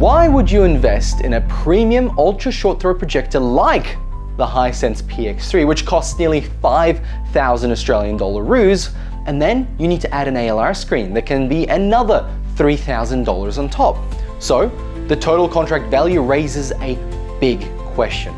Why would you invest in a premium ultra short throw projector like the Hisense PX3, which costs nearly 5,000 Australian dollaroos, and then you need to add an ALR screen that can be another $3,000 on top? So the total contract value raises a big question.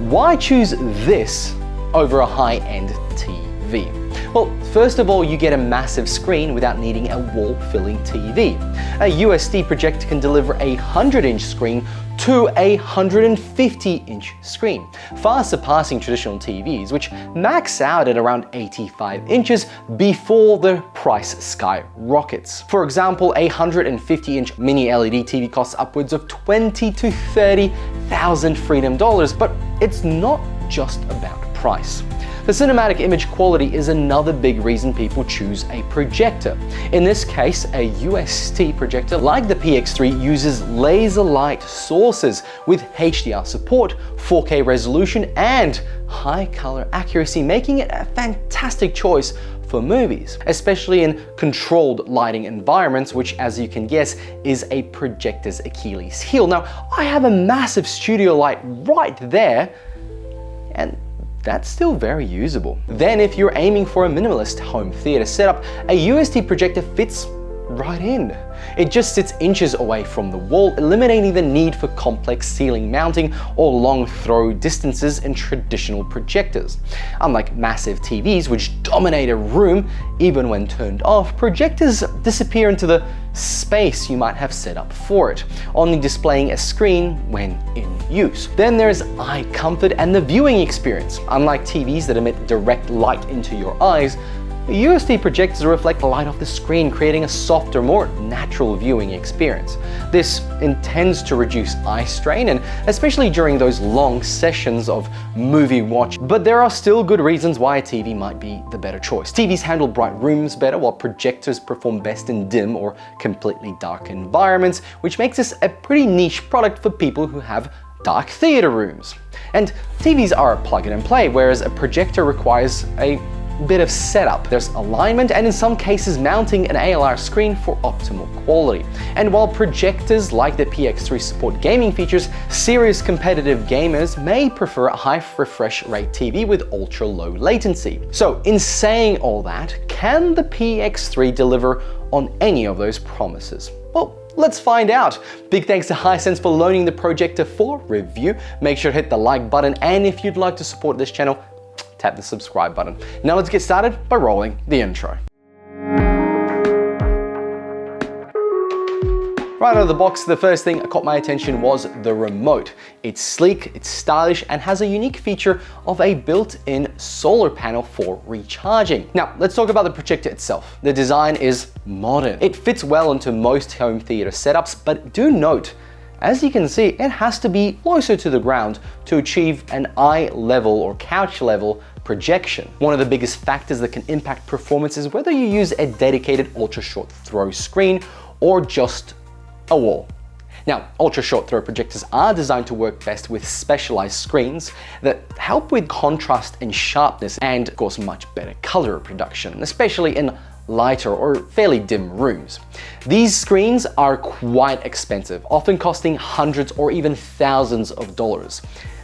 Why choose this over a high-end TV? Well, first of all, you get a massive screen without needing a wall-filling TV. A USD projector can deliver a 100-inch screen to a 150-inch screen, far surpassing traditional TVs, which max out at around 85 inches before the price skyrockets. For example, a 150-inch mini LED TV costs upwards of $20,000 to $30,000 freedom dollars, but it's not just about price. The cinematic image quality is another big reason people choose a projector. In this case, a UST projector like the PX3 uses laser light sources with HDR support, 4K resolution, and high color accuracy, making it a fantastic choice for movies, especially in controlled lighting environments, which, as you can guess, is a projector's Achilles heel. Now, I have a massive studio light right there, and that's still very usable. Then if you're aiming for a minimalist home theater setup, a UST projector fits right in. It just sits inches away from the wall, eliminating the need for complex ceiling mounting or long throw distances in traditional projectors. Unlike massive TVs, which dominate a room even when turned off, projectors disappear into the space you might have set up for it, only displaying a screen when in use. Then there's eye comfort and the viewing experience. Unlike TVs that emit direct light into your eyes, UST projectors reflect the light off the screen, creating a softer, more natural viewing experience. This intends to reduce eye strain, and especially during those long sessions of movie watch. But there are still good reasons why a TV might be the better choice. TVs handle bright rooms better, while projectors perform best in dim or completely dark environments, which makes this a pretty niche product for people who have dark theater rooms. And TVs are plug and play, whereas a projector requires a bit of setup. There's alignment and in some cases mounting an ALR screen for optimal quality. And while projectors like the PX3 support gaming features, serious competitive gamers may prefer a high refresh rate TV with ultra low latency. So in saying all that, can the PX3 deliver on any of those promises? Well, let's find out. Big thanks to Hisense for loaning the projector for review. Make sure to hit the like button, and if you'd like to support this channel, tap the subscribe button. Now let's get started by rolling the intro. Right out of the box, the first thing that caught my attention was the remote. It's sleek, it's stylish, and has a unique feature of a built-in solar panel for recharging. Now, let's talk about the projector itself. The design is modern. It fits well into most home theater setups, but do note, as you can see, it has to be closer to the ground to achieve an eye level or couch level projection. One of the biggest factors that can impact performance is whether you use a dedicated ultra short throw screen or just a wall. Now, ultra short throw projectors are designed to work best with specialized screens that help with contrast and sharpness, and of course much better color reproduction, especially in lighter or fairly dim rooms. These screens are quite expensive, often costing hundreds or even thousands of dollars.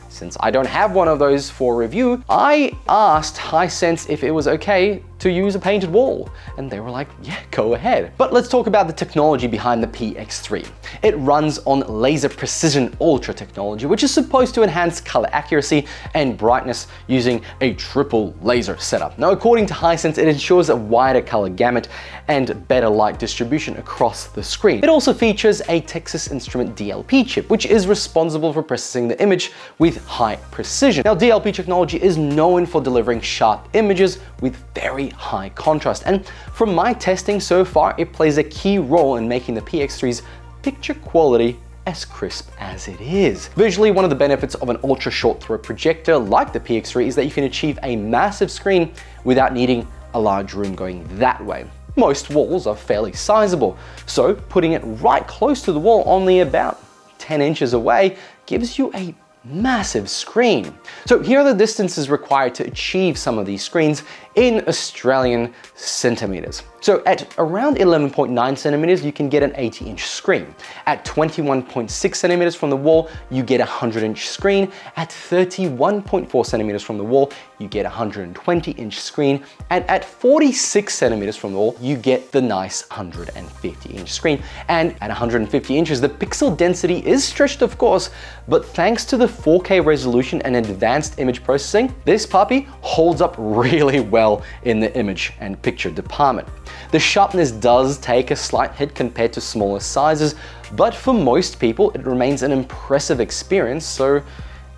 Since I don't have one of those for review, I asked Hisense if it was okay to use a painted wall, and they were like, yeah, go ahead. But let's talk about the technology behind the PX3. It runs on laser precision ultra technology, which is supposed to enhance color accuracy and brightness using a triple laser setup. Now, according to Hisense, it ensures a wider color gamut and better light distribution across the screen. It also features a Texas Instrument DLP chip, which is responsible for processing the image with high precision. Now, DLP technology is known for delivering sharp images with very high contrast, and from my testing so far, it plays a key role in making the PX3's picture quality as crisp as it is. Visually, one of the benefits of an ultra short throw projector like the PX3 is that you can achieve a massive screen without needing a large room going that way. Most walls are fairly sizable, so putting it right close to the wall, only about 10 inches away, gives you a massive screen. So here are the distances required to achieve some of these screens in Australian centimeters. So at around 11.9 centimeters, you can get an 80-inch screen. At 21.6 centimeters from the wall, you get a 100-inch screen. At 31.4 centimeters from the wall, you get a 120-inch screen. And at 46 centimeters from the wall, you get the nice 150-inch screen. And at 150 inches, the pixel density is stretched, of course, but thanks to the 4K resolution and advanced image processing, this puppy holds up really well in the image and picture department. The sharpness does take a slight hit compared to smaller sizes, but for most people, it remains an impressive experience. So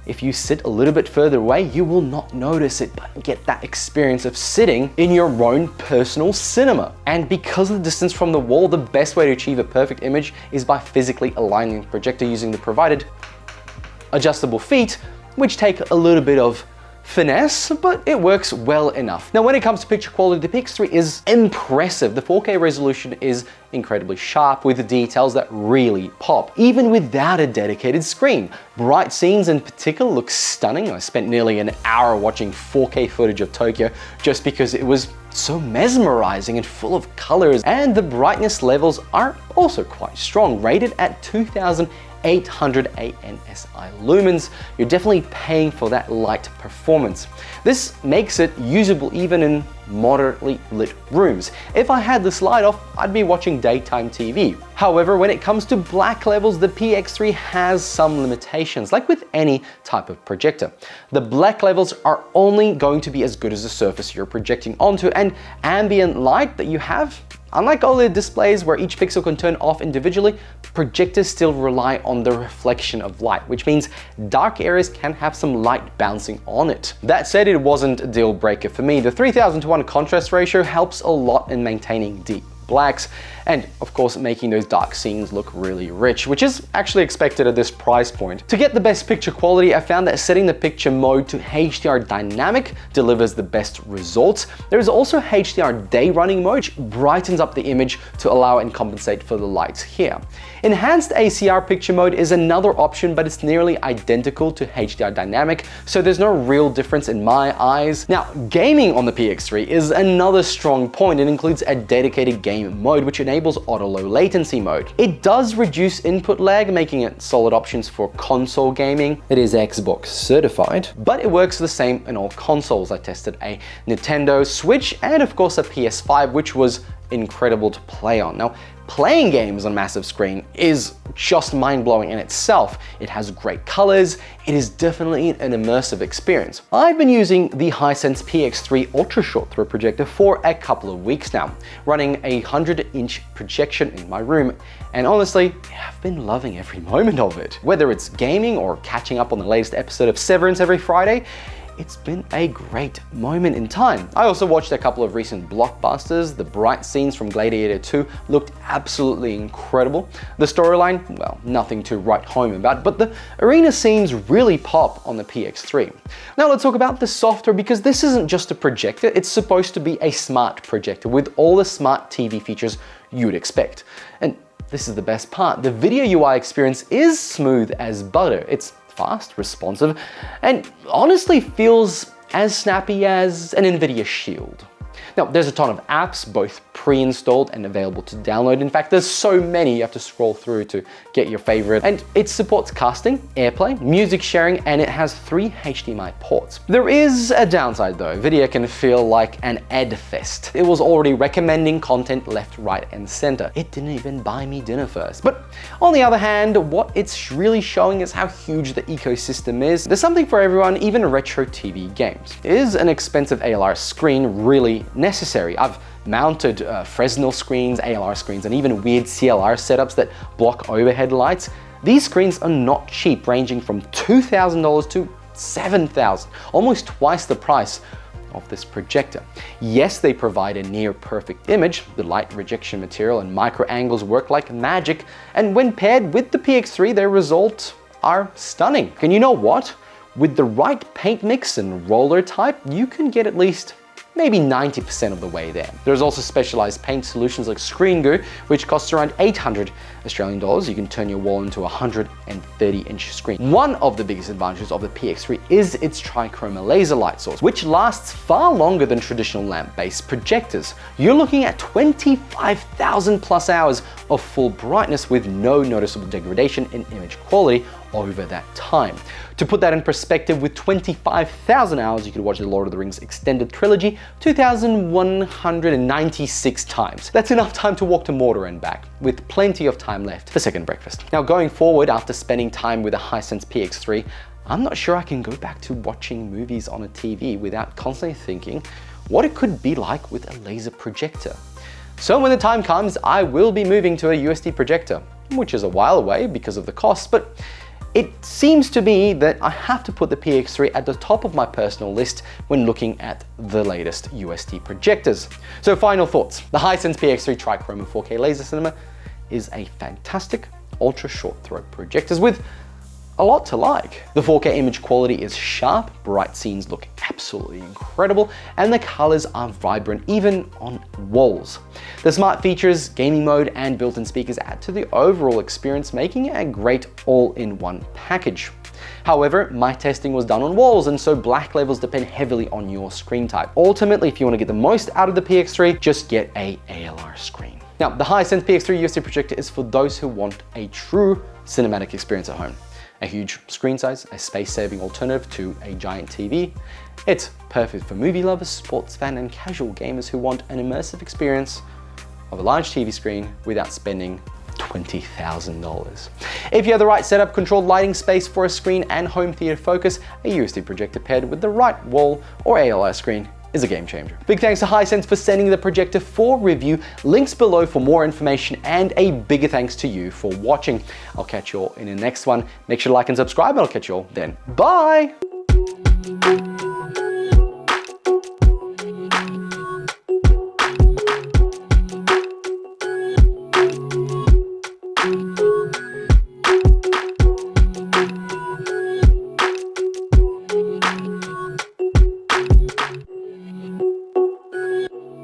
if you sit a little bit further away, you will not notice it, but get that experience of sitting in your own personal cinema. And because of the distance from the wall, the best way to achieve a perfect image is by physically aligning the projector using the provided adjustable feet, which take a little bit of finesse, but it works well enough. Now, when it comes to picture quality, the PX3 is impressive. The 4K resolution is incredibly sharp with the details that really pop, even without a dedicated screen. Bright scenes in particular look stunning. I spent nearly an hour watching 4K footage of Tokyo just because it was so mesmerizing and full of colors, and the brightness levels are also quite strong, rated at 2800 ANSI lumens. You're definitely paying for that light performance. This makes it usable even in moderately lit rooms. If I had this light off, I'd be watching daytime TV. However, when it comes to black levels, the PX3 has some limitations, like with any type of projector. The black levels are only going to be as good as the surface you're projecting onto, and ambient light that you have, unlike OLED displays where each pixel can turn off individually, projectors still rely on the reflection of light, which means dark areas can have some light bouncing on it. That said, it wasn't a deal breaker for me. The 3000:1 contrast ratio helps a lot in maintaining deep blacks and of course making those dark scenes look really rich, which is actually expected at this price point. To get the best picture quality, I found that setting the picture mode to HDR dynamic delivers the best results. There is also HDR day running mode, which brightens up the image to allow and compensate for the lights here. Enhanced ACR picture mode is another option, but it's nearly identical to HDR dynamic, so there's no real difference in my eyes. Now, gaming on the PX3 is another strong point. It includes a dedicated game mode, which enables auto low latency mode. It does reduce input lag, making it solid options for console gaming. It is Xbox certified, but it works the same in all consoles. I tested a Nintendo Switch and of course a PS5, which was incredible to play on. Now, playing games on massive screen is just mind-blowing in itself. It has great colors. It is definitely an immersive experience. I've been using the Hisense PX3 ultra short throw projector for a couple of weeks now, running a 100-inch projection in my room, and honestly, I've been loving every moment of it. Whether it's gaming or catching up on the latest episode of Severance every Friday, it's been a great moment in time. I also watched a couple of recent blockbusters. The bright scenes from Gladiator 2 looked absolutely incredible. The storyline, well, nothing to write home about, but the arena scenes really pop on the PX3. Now let's talk about the software, because this isn't just a projector, it's supposed to be a smart projector with all the smart TV features you'd expect. And this is the best part. The video UI experience is smooth as butter. It's fast, responsive, and honestly feels as snappy as an NVIDIA Shield. Now, there's a ton of apps, both pre-installed and available to download. In fact, there's so many you have to scroll through to get your favorite. And it supports casting, AirPlay, music sharing, and it has 3 HDMI ports. There is a downside though. Video can feel like an ad fest. It was already recommending content left, right, and center. It didn't even buy me dinner first. But on the other hand, what it's really showing is how huge the ecosystem is. There's something for everyone, even retro TV games. Is an expensive ALR screen really necessary? I've mounted Fresnel screens, ALR screens, and even weird CLR setups that block overhead lights. These screens are not cheap, ranging from $2,000 to $7,000, almost twice the price of this projector. Yes, they provide a near perfect image. The light rejection material and micro angles work like magic, and when paired with the PX3, their results are stunning. And you know what? With the right paint mix and roller type, you can get at least maybe 90% of the way there. There's also specialized paint solutions like Screen Goo, which costs around 800 Australian dollars. You can turn your wall into a 130-inch screen. One of the biggest advantages of the PX3 is its trichroma laser light source, which lasts far longer than traditional lamp-based projectors. You're looking at 25,000 plus hours of full brightness with no noticeable degradation in image quality over that time. To put that in perspective, with 25,000 hours, you could watch the Lord of the Rings extended trilogy 2,196 times. That's enough time to walk to Mordor and back, with plenty of time left for second breakfast. Now, going forward, after spending time with a Hisense PX3, I'm not sure I can go back to watching movies on a TV without constantly thinking what it could be like with a laser projector. So when the time comes, I will be moving to a USD projector, which is a while away because of the cost, but it seems to me that I have to put the PX3 at the top of my personal list when looking at the latest USD projectors. So final thoughts. The Hisense PX3 Trichroma 4K Laser Cinema is a fantastic ultra short throw projectors with a lot to like. The 4K image quality is sharp, bright scenes look absolutely incredible, and the colors are vibrant even on walls. The smart features, gaming mode, and built-in speakers add to the overall experience, making it a great all-in-one package. However, my testing was done on walls, and so black levels depend heavily on your screen type. Ultimately, if you want to get the most out of the PX3, just get a ALR screen. Now, the Hisense PX3 USD projector is for those who want a true cinematic experience at home. A huge screen size, a space-saving alternative to a giant TV. It's perfect for movie lovers, sports fans, and casual gamers who want an immersive experience of a large TV screen without spending $20,000. If you have the right setup, controlled lighting, space for a screen, and home theater focus, a USD projector paired with the right wall or ALR screen is a game changer. Big thanks to Hisense for sending the projector for review. Links below for more information, and a bigger thanks to you for watching. I'll catch you all in the next one. Make sure to like and subscribe, and I'll catch you all then. Bye!